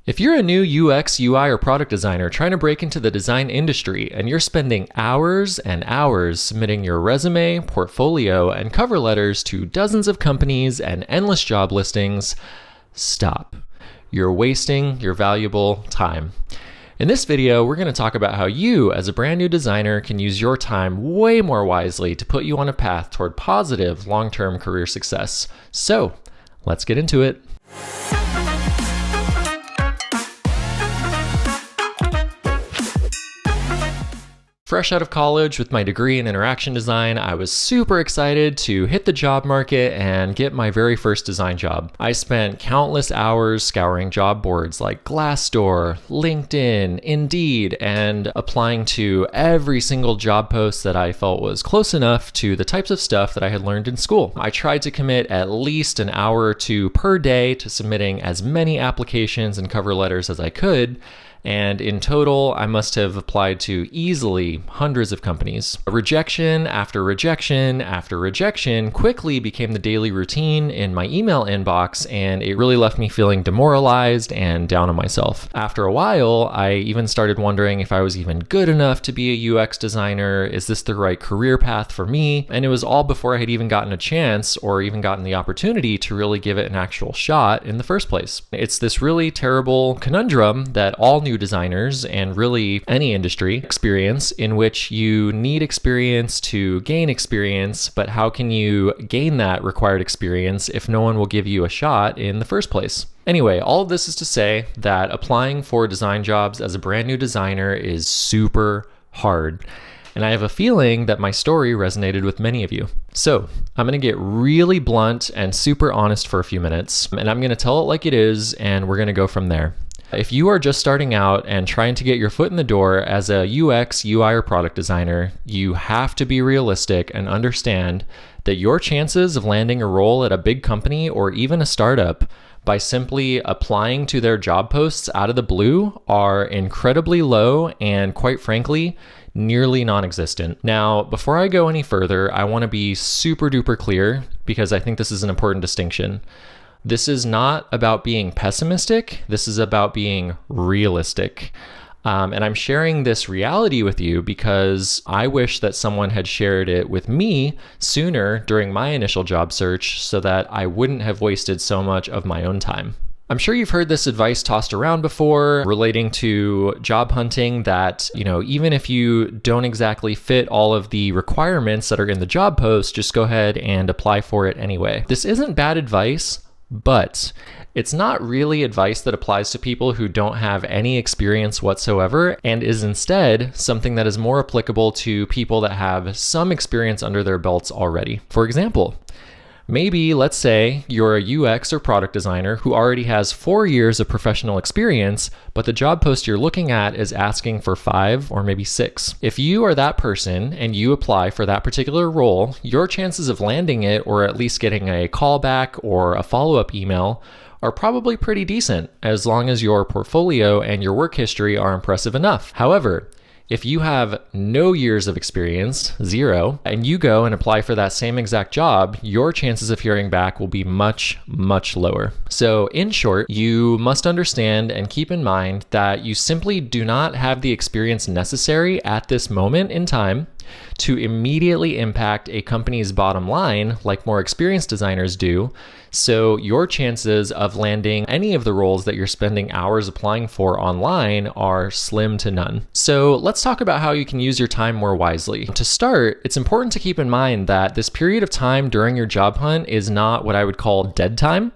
If you're a new UX, UI, or product designer trying to break into the design industry and you're spending hours and hours submitting your resume, portfolio, and cover letters to dozens of companies and endless job listings, stop. You're wasting your valuable time. In this video, we're going to talk about how you, as a brand new designer, can use your time way more wisely to put you on a path toward positive long-term career success. So, let's get into it. Fresh out of college with my degree in interaction design, I was super excited to hit the job market and get my very first design job. I spent countless hours scouring job boards like Glassdoor, LinkedIn, Indeed, and applying to every single job post that I felt was close enough to the types of stuff that I had learned in school. I tried to commit at least an hour or two per day to submitting as many applications and cover letters as I could. And in total, I must have applied to easily hundreds of companies. Rejection after rejection after rejection quickly became the daily routine in my email inbox, and it really left me feeling demoralized and down on myself. After a while, I even started wondering if I was even good enough to be a UX designer. Is this the right career path for me? And it was all before I had even gotten a chance or even gotten the opportunity to really give it an actual shot in the first place. It's this really terrible conundrum that all new designers and really any industry experience, in which you need experience to gain experience, but how can you gain that required experience if no one will give you a shot in the first place? Anyway, all of this is to say that applying for design jobs as a brand new designer is super hard. And I have a feeling that my story resonated with many of you. So I'm going to get really blunt and super honest for a few minutes, and I'm going to tell it like it is, and we're going to go from there. If you are just starting out and trying to get your foot in the door as a UX, UI, or product designer, you have to be realistic and understand that your chances of landing a role at a big company or even a startup by simply applying to their job posts out of the blue are incredibly low and, quite frankly, nearly non-existent. Now, before I go any further, I want to be super duper clear because I think this is an important distinction. This is not about being pessimistic. This is about being realistic. And I'm sharing this reality with you because I wish that someone had shared it with me sooner during my initial job search so that I wouldn't have wasted so much of my own time. I'm sure you've heard this advice tossed around before relating to job hunting that, even if you don't exactly fit all of the requirements that are in the job post, just go ahead and apply for it anyway. This isn't bad advice, but it's not really advice that applies to people who don't have any experience whatsoever, and is instead something that is more applicable to people that have some experience under their belts already. For example, maybe, let's say, you're a UX or product designer who already has 4 years of professional experience, but the job post you're looking at is asking for 5 or maybe 6. If you are that person and you apply for that particular role, your chances of landing it or at least getting a callback or a follow-up email are probably pretty decent, as long as your portfolio and your work history are impressive enough. However, if you have no years of experience, 0, and you go and apply for that same exact job, your chances of hearing back will be much, much lower. So in short, you must understand and keep in mind that you simply do not have the experience necessary at this moment in time to immediately impact a company's bottom line like more experienced designers do. So your chances of landing any of the roles that you're spending hours applying for online are slim to none. So let's talk about how you can use your time more wisely. To start, it's important to keep in mind that this period of time during your job hunt is not what I would call dead time.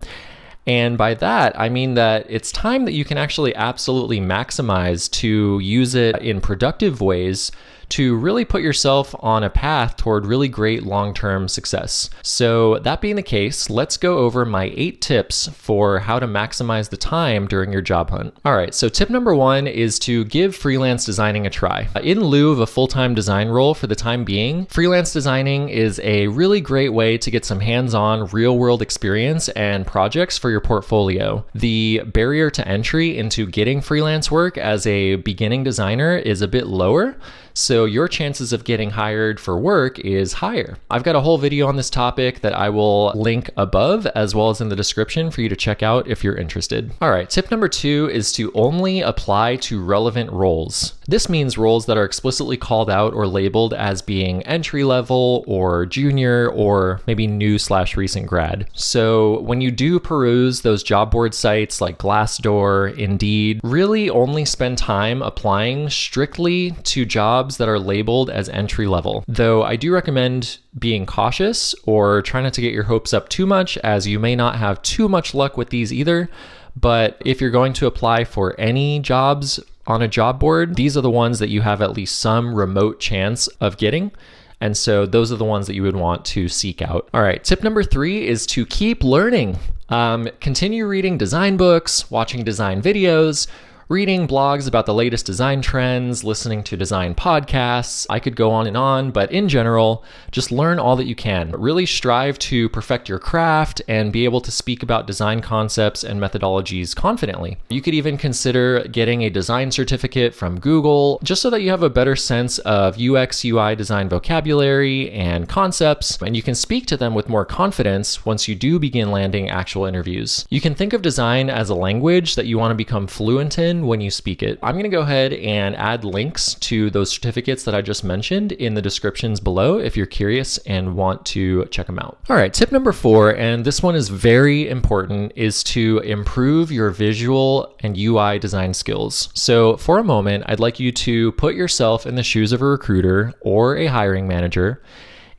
And by that, I mean that it's time that you can actually absolutely maximize to use it in productive ways to really put yourself on a path toward really great long-term success. So that being the case, let's go over my 8 tips for how to maximize the time during your job hunt. All right, so tip number 1 is to give freelance designing a try. In lieu of a full-time design role for the time being, freelance designing is a really great way to get some hands-on real-world experience and projects for your portfolio. The barrier to entry into getting freelance work as a beginning designer is a bit lower, so so your chances of getting hired for work is higher. I've got a whole video on this topic that I will link above as well as in the description for you to check out if you're interested. All right, tip number 2 is to only apply to relevant roles. This means roles that are explicitly called out or labeled as being entry level or junior or maybe new/recent grad. So when you do peruse those job board sites like Glassdoor, Indeed, really only spend time applying strictly to jobs that are labeled as entry level. Though I do recommend being cautious or try not to get your hopes up too much, as you may not have too much luck with these either. But if you're going to apply for any jobs on a job board, these are the ones that you have at least some remote chance of getting. And so those are the ones that you would want to seek out. All right, tip number 3 is to keep learning. Continue reading design books, watching design videos, reading blogs about the latest design trends, listening to design podcasts. I could go on, but in general, just learn all that you can. Really strive to perfect your craft and be able to speak about design concepts and methodologies confidently. You could even consider getting a design certificate from Google, just so that you have a better sense of UX, UI design vocabulary and concepts, and you can speak to them with more confidence once you do begin landing actual interviews. You can think of design as a language that you want to become fluent in when you speak it. I'm going to go ahead and add links to those certificates that I just mentioned in the descriptions below if you're curious and want to check them out. All right, tip number 4, and this one is very important, is to improve your visual and UI design skills. So for a moment, I'd like you to put yourself in the shoes of a recruiter or a hiring manager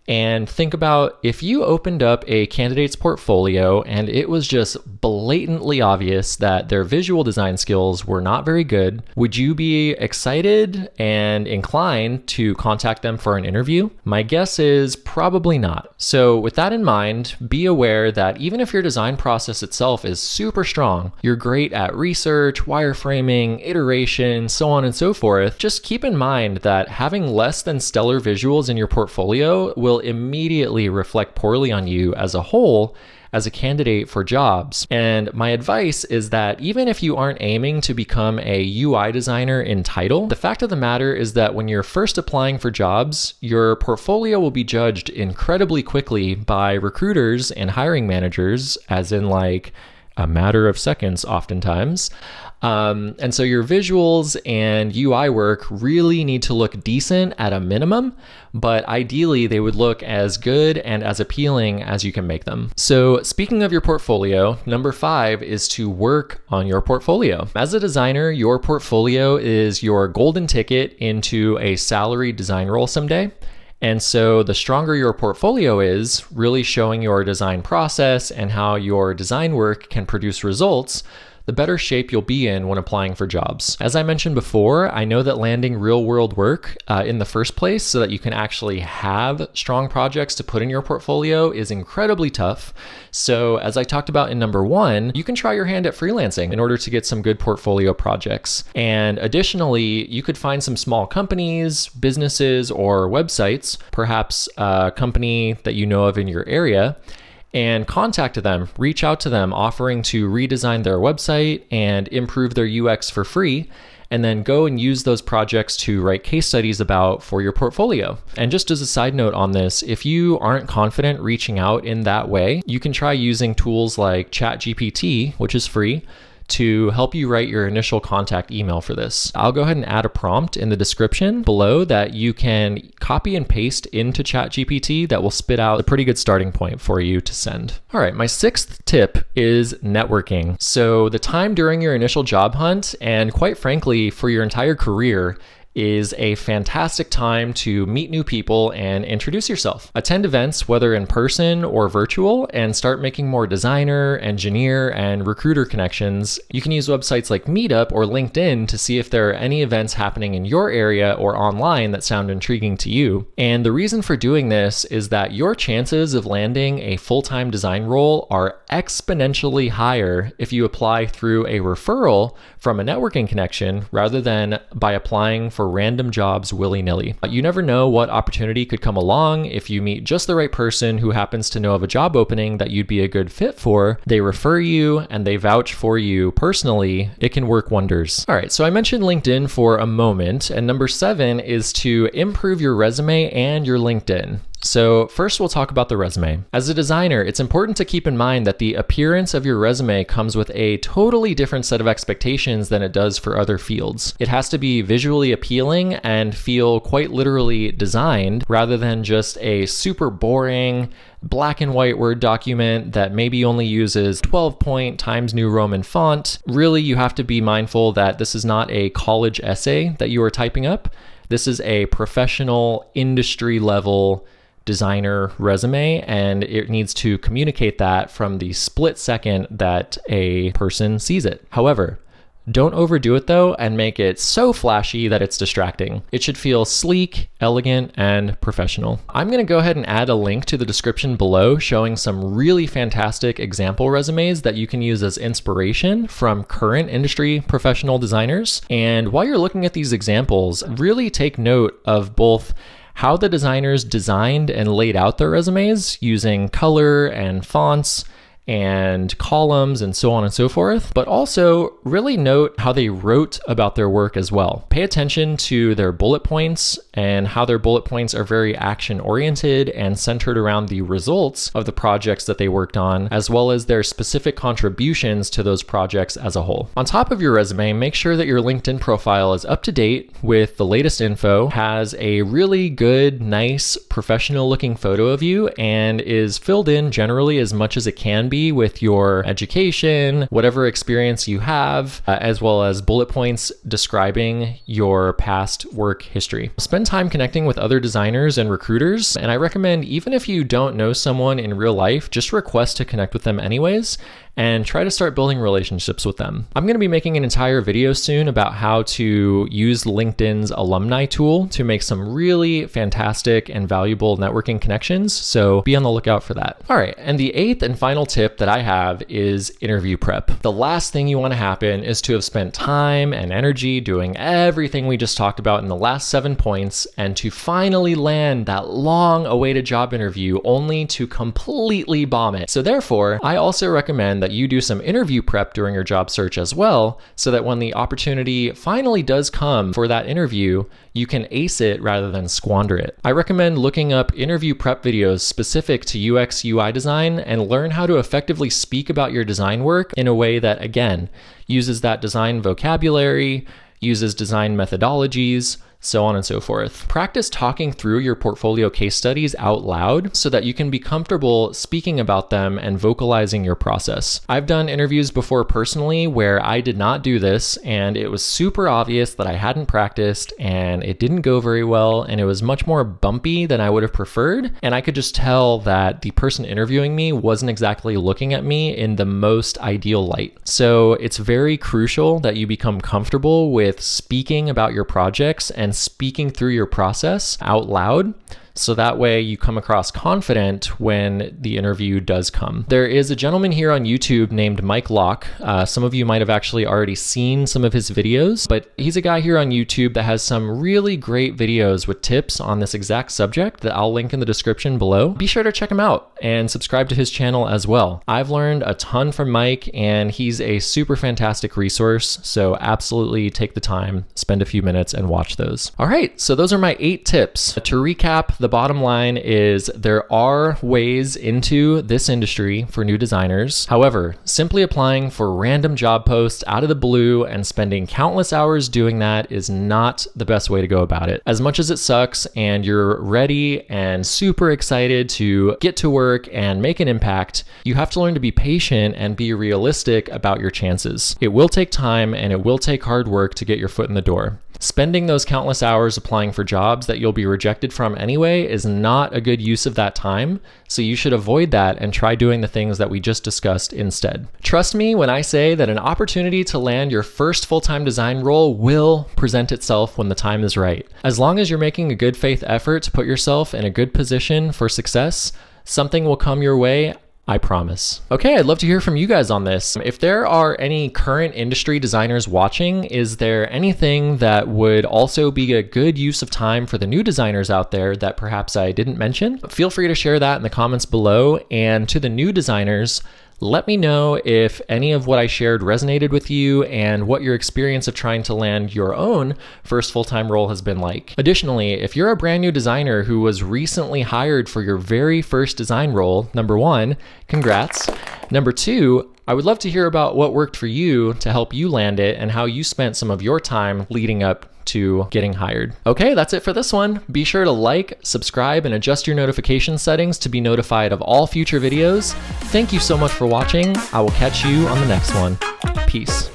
and think about if you opened up a candidate's portfolio and it was just blatantly obvious that their visual design skills were not very good, would you be excited and inclined to contact them for an interview? My guess is probably not. So with that in mind, be aware that even if your design process itself is super strong, you're great at research, wireframing, iteration, so on and so forth, just keep in mind that having less than stellar visuals in your portfolio will immediately reflect poorly on you as a whole as a candidate for jobs. And my advice is that even if you aren't aiming to become a UI designer in title, the fact of the matter is that when you're first applying for jobs, your portfolio will be judged incredibly quickly by recruiters and hiring managers, as in like a matter of seconds oftentimes. And so your visuals and UI work really need to look decent at a minimum, but ideally they would look as good and as appealing as you can make them. So speaking of your portfolio, number 5 is to work on your portfolio. As a designer, your portfolio is your golden ticket into a salaried design role someday. And so the stronger your portfolio is, really showing your design process and how your design work can produce results, the better shape you'll be in when applying for jobs. As I mentioned before, I know that landing real-world work in the first place so that you can actually have strong projects to put in your portfolio is incredibly tough. So as I talked about in number 1, you can try your hand at freelancing in order to get some good portfolio projects. And additionally, you could find some small companies, businesses, or websites, perhaps a company that you know of in your area, and contact them, reach out to them, offering to redesign their website and improve their UX for free, and then go and use those projects to write case studies about for your portfolio. And just as a side note on this, if you aren't confident reaching out in that way, you can try using tools like ChatGPT, which is free, to help you write your initial contact email for this. I'll go ahead and add a prompt in the description below that you can copy and paste into ChatGPT that will spit out a pretty good starting point for you to send. All right, my 6th tip is networking. So the time during your initial job hunt, and quite frankly, for your entire career, is a fantastic time to meet new people and introduce yourself. Attend events, whether in person or virtual, and start making more designer, engineer, and recruiter connections. You can use websites like Meetup or LinkedIn to see if there are any events happening in your area or online that sound intriguing to you. And the reason for doing this is that your chances of landing a full-time design role are exponentially higher if you apply through a referral from a networking connection rather than by applying for for random jobs willy-nilly. You never know what opportunity could come along. If you meet just the right person who happens to know of a job opening that you'd be a good fit for, they refer you and they vouch for you personally, it can work wonders. All right, so I mentioned LinkedIn for a moment, and number 7 is to improve your resume and your LinkedIn. So first we'll talk about the resume. As a designer, it's important to keep in mind that the appearance of your resume comes with a totally different set of expectations than it does for other fields. It has to be visually appealing and feel quite literally designed rather than just a super boring black and white Word document that maybe only uses 12-point Times New Roman font. Really, you have to be mindful that this is not a college essay that you are typing up. This is a professional industry level designer resume, and it needs to communicate that from the split second that a person sees it. However, don't overdo it though and make it so flashy that it's distracting. It should feel sleek, elegant, and professional. I'm going to go ahead and add a link to the description below showing some really fantastic example resumes that you can use as inspiration from current industry professional designers. And while you're looking at these examples, really take note of both how the designers designed and laid out their resumes using color and fonts and columns and so on and so forth, but also really note how they wrote about their work as well. Pay attention to their bullet points and how their bullet points are very action oriented and centered around the results of the projects that they worked on, as well as their specific contributions to those projects as a whole. On top of your resume, make sure that your LinkedIn profile is up to date with the latest info, has a really good, nice, professional looking photo of you, and is filled in generally as much as it can be with your education, whatever experience you have, as well as bullet points describing your past work history. Spend time connecting with other designers and recruiters, and I recommend, even if you don't know someone in real life, just request to connect with them anyways, and try to start building relationships with them. I'm going to be making an entire video soon about how to use LinkedIn's alumni tool to make some really fantastic and valuable networking connections, so be on the lookout for that. All right, and the 8th and final tip that I have is interview prep. The last thing you want to happen is to have spent time and energy doing everything we just talked about in the last 7 points, and to finally land that long-awaited job interview only to completely bomb it. So therefore, I also recommend that you do some interview prep during your job search as well, so that when the opportunity finally does come for that interview, you can ace it rather than squander it. I recommend looking up interview prep videos specific to UX UI design and learn how to effectively speak about your design work in a way that, again, uses that design vocabulary, uses design methodologies, so on and so forth. Practice talking through your portfolio case studies out loud so that you can be comfortable speaking about them and vocalizing your process. I've done interviews before personally where I did not do this, and it was super obvious that I hadn't practiced and it didn't go very well, and it was much more bumpy than I would have preferred, and I could just tell that the person interviewing me wasn't exactly looking at me in the most ideal light. So it's very crucial that you become comfortable with speaking about your projects and speaking through your process out loud, so that way you come across confident when the interview does come. There is a gentleman here on YouTube named Mike Locke. Some of you might have actually already seen some of his videos, but he's a guy here on YouTube that has some really great videos with tips on this exact subject that I'll link in the description below. Be sure to check him out and subscribe to his channel as well. I've learned a ton from Mike, and he's a super fantastic resource, so absolutely take the time, spend a few minutes and watch those. All right, so those are my 8 tips. To recap, the bottom line is there are ways into this industry for new designers. However, simply applying for random job posts out of the blue and spending countless hours doing that is not the best way to go about it. As much as it sucks and you're ready and super excited to get to work and make an impact, you have to learn to be patient and be realistic about your chances. It will take time and it will take hard work to get your foot in the door. Spending those countless hours applying for jobs that you'll be rejected from anyway is not a good use of that time, so you should avoid that and try doing the things that we just discussed instead. Trust me when I say that an opportunity to land your first full-time design role will present itself when the time is right. As long as you're making a good faith effort to put yourself in a good position for success, something will come your way I promise. Okay, I'd love to hear from you guys on this. If there are any current industry designers watching, is there anything that would also be a good use of time for the new designers out there that perhaps I didn't mention? Feel free to share that in the comments below. And to the new designers, let me know if any of what I shared resonated with you and what your experience of trying to land your own first full-time role has been like. Additionally, if you're a brand new designer who was recently hired for your very first design role, number one, congrats. Number two, I would love to hear about what worked for you to help you land it and how you spent some of your time leading up to getting hired. Okay, that's it for this one. Be sure to like, subscribe, and adjust your notification settings to be notified of all future videos. Thank you so much for watching. I will catch you on the next one. Peace.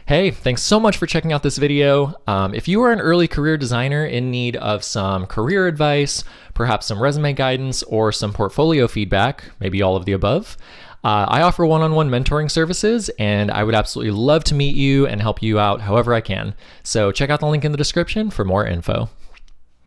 Hey, thanks so much for checking out this video. If you are an early career designer in need of some career advice, perhaps some resume guidance, or some portfolio feedback, maybe all of the above, I offer one-on-one mentoring services, and I would absolutely love to meet you and help you out however I can. So check out the link in the description for more info.